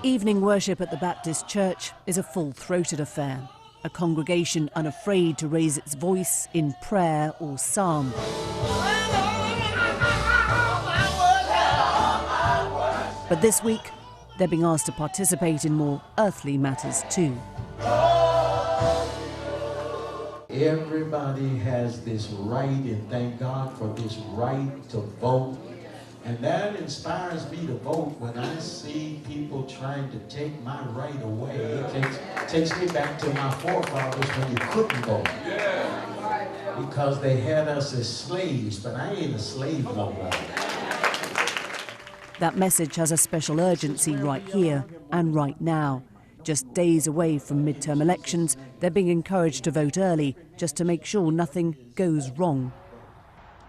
Evening worship at the Baptist Church is a full-throated affair, a congregation unafraid to raise its voice in prayer or psalm. But this week, they're being asked to participate in more earthly matters too. Everybody has this right, and thank God for this right to vote. And that inspires me to vote when I see people trying to take my right away. It takes me back to my forefathers when you couldn't vote. Because they had us as slaves, but I ain't a slave no more. That message has a special urgency right here and right now. Just days away from midterm elections, they're being encouraged to vote early just to make sure nothing goes wrong.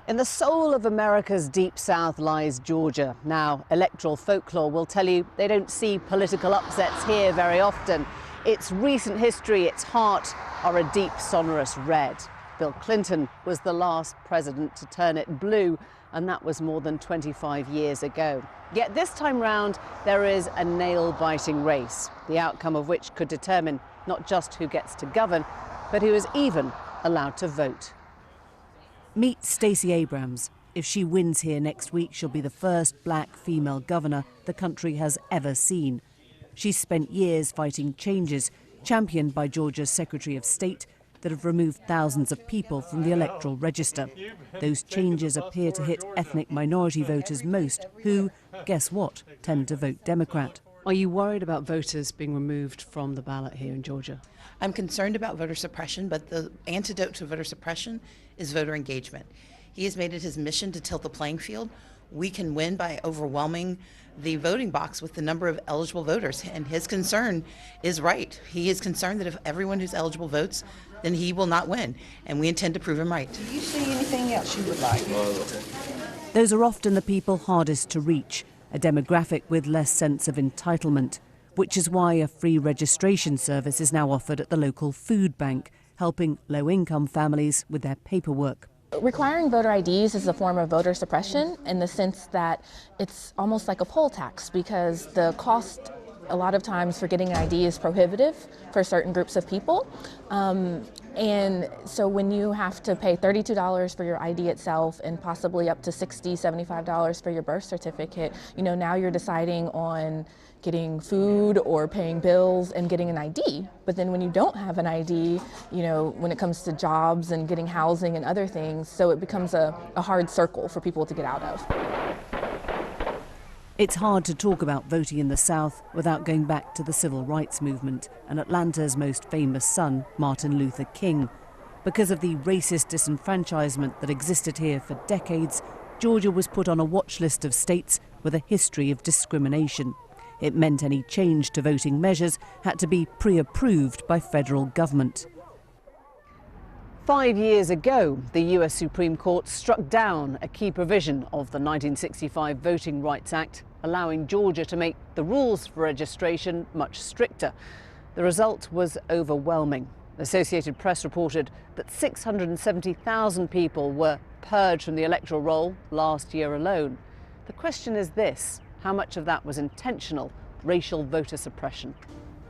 In the soul of America's deep south lies Georgia. Now, electoral folklore will tell you they don't see political upsets here very often. Its recent history, its heart, are a deep, sonorous red. Bill Clinton was the last president to turn it blue, and that was more than 25 years ago. Yet this time round, there is a nail-biting race, the outcome of which could determine not just who gets to govern, but who is even allowed to vote. Meet Stacey Abrams. If she wins here next week, she'll be the first black female governor the country has ever seen. She's spent years fighting changes, championed by Georgia's Secretary of State, that have removed thousands of people from the electoral register. Those changes appear to hit ethnic minority voters most, who, guess what, tend to vote Democrat. Are you worried about voters being removed from the ballot here in Georgia? I'm concerned about voter suppression, but the antidote to voter suppression is voter engagement. He has made it his mission to tilt the playing field. We can win by overwhelming the voting box with the number of eligible voters, and his concern is right. He is concerned that if everyone who's eligible votes, then he will not win, and we intend to prove him right. Do you see anything else you would like? Those are often the people hardest to reach, a demographic with less sense of entitlement, which is why a free registration service is now offered at the local food bank, helping low-income families with their paperwork. Requiring voter IDs is a form of voter suppression in the sense that it's almost like a poll tax, because the cost a lot of times for getting an ID is prohibitive for certain groups of people. And so when you have to pay $32 for your ID itself and possibly up to $60, $75 for your birth certificate, you know, now you're deciding on getting food or paying bills and getting an ID. But then when you don't have an ID, you know, when it comes to jobs and getting housing and other things, so it becomes a hard circle for people to get out of. It's hard to talk about voting in the South without going back to the civil rights movement and Atlanta's most famous son, Martin Luther King. Because of the racist disenfranchisement that existed here for decades, Georgia was put on a watch list of states with a history of discrimination. It meant any change to voting measures had to be pre-approved by federal government. 5 years ago, the US Supreme Court struck down a key provision of the 1965 Voting Rights Act, allowing Georgia to make the rules for registration much stricter. The result was overwhelming. The Associated Press reported that 670,000 people were purged from the electoral roll last year alone. The question is this: how much of that was intentional racial voter suppression?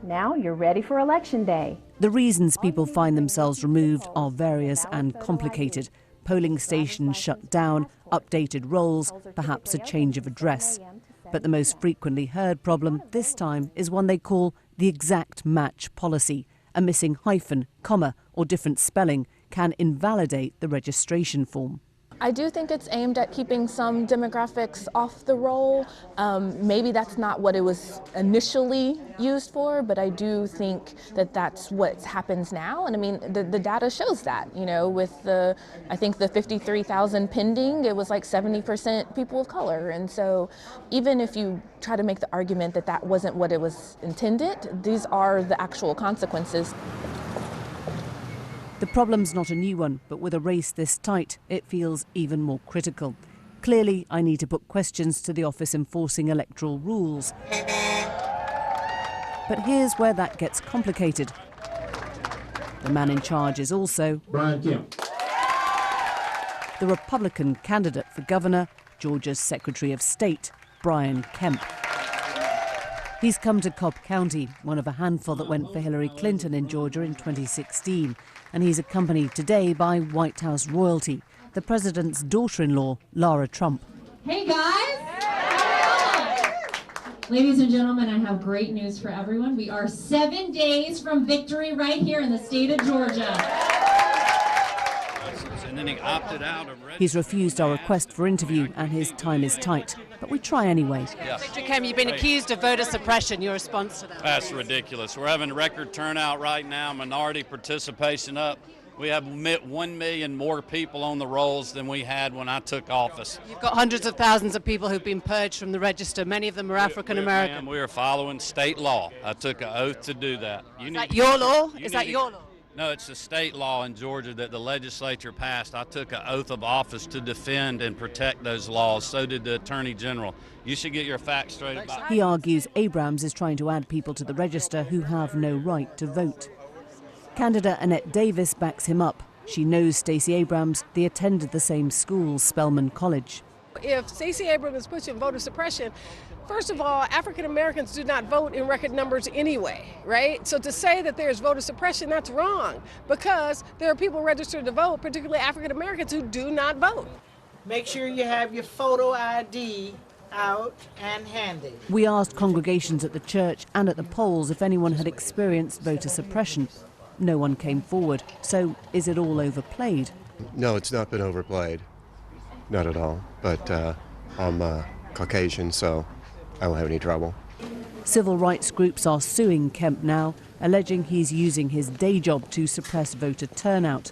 Now you're ready for Election Day. The reasons people find themselves removed are various and complicated. Polling stations shut down, updated rolls, perhaps a change of address. But the most frequently heard problem this time is one they call the exact match policy. A missing hyphen, comma, or different spelling can invalidate the registration form. I do think it's aimed at keeping some demographics off the roll. Maybe that's not what it was initially used for, but I do think that that's what happens now. And I mean, the data shows that, you know, with I think the 53,000 pending, it was like 70% people of color. And so even if you try to make the argument that that wasn't what it was intended, these are the actual consequences. The problem's not a new one, but with a race this tight, it feels even more critical. Clearly, I need to put questions to the office enforcing electoral rules. But here's where that gets complicated. The man in charge is also Kemp, the Republican candidate for governor, Georgia's Secretary of State, Kemp. He's come to Cobb County, one of a handful that went for Hillary Clinton in Georgia in 2016. And he's accompanied today by White House royalty, the president's daughter-in-law, Lara Trump. Hey guys! Ladies and gentlemen, I have great news for everyone. We are 7 days from victory right here in the state of Georgia. And then he opted out of He's refused our request for interview and his time is tight. But we try anyway. Mr. Kemp, you've been accused of voter suppression. Your response to that? That's ridiculous. We're having record turnout right now, minority participation up. We have 1 million more people on the rolls than we had when I took office. You've got hundreds of thousands of people who've been purged from the register. Many of them are African American. We are following state law. I took an oath to do that. Is that your law? Is that your law? No, it's a state law in Georgia that the legislature passed. I took an oath of office to defend and protect those laws. So did the Attorney General. You should get your facts straight about it. He argues Abrams is trying to add people to the register who have no right to vote. Candidate Annette Davis backs him up. She knows Stacey Abrams. They attended the same school, Spelman College. If Stacey Abrams is pushing voter suppression, first of all, African Americans do not vote in record numbers anyway, right? So to say that there's voter suppression, that's wrong, because there are people registered to vote, particularly African Americans, who do not vote. Make sure you have your photo ID out and handy. We asked congregations at the church and at the polls if anyone had experienced voter suppression. No one came forward. So is it all overplayed? No, it's not been overplayed. Not at all. But I'm Caucasian, so I won't have any trouble. Civil rights groups are suing Kemp now, alleging he's using his day job to suppress voter turnout.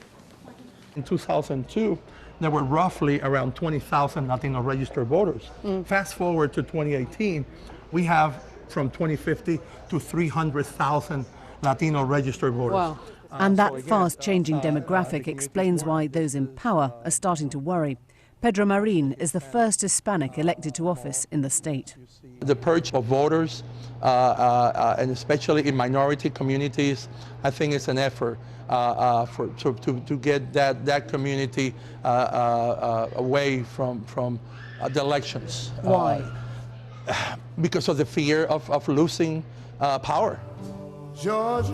In 2002, there were roughly around 20,000 Latino registered voters. Fast forward to 2018, we have from 2050 to 300,000 Latino registered voters. Wow. And that fast-changing demographic explains why those in power are starting to worry. Pedro Marin is the first Hispanic elected to office in the state. The purge of voters, and especially in minority communities, I think it's an effort to get that community away from the elections. Why? Because of the fear of losing power. Georgia,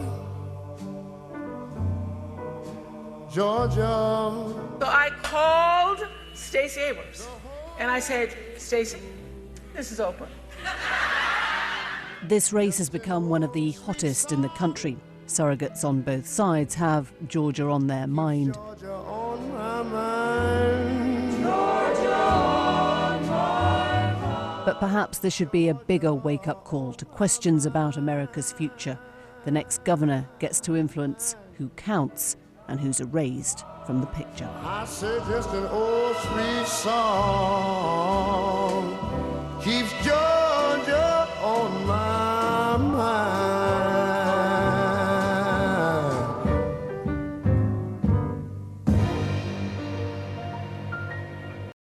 Georgia. So I called Stacey Abrams and I said, Stacey, this is open. This race has become one of the hottest in the country. Surrogates on both sides have Georgia on their mind. Georgia on my mind. Georgia on my mind. But perhaps there should be a bigger wake-up call to questions about America's future. The next governor gets to influence who counts and who's erased from the picture. I say just an old sweet song keeps Georgia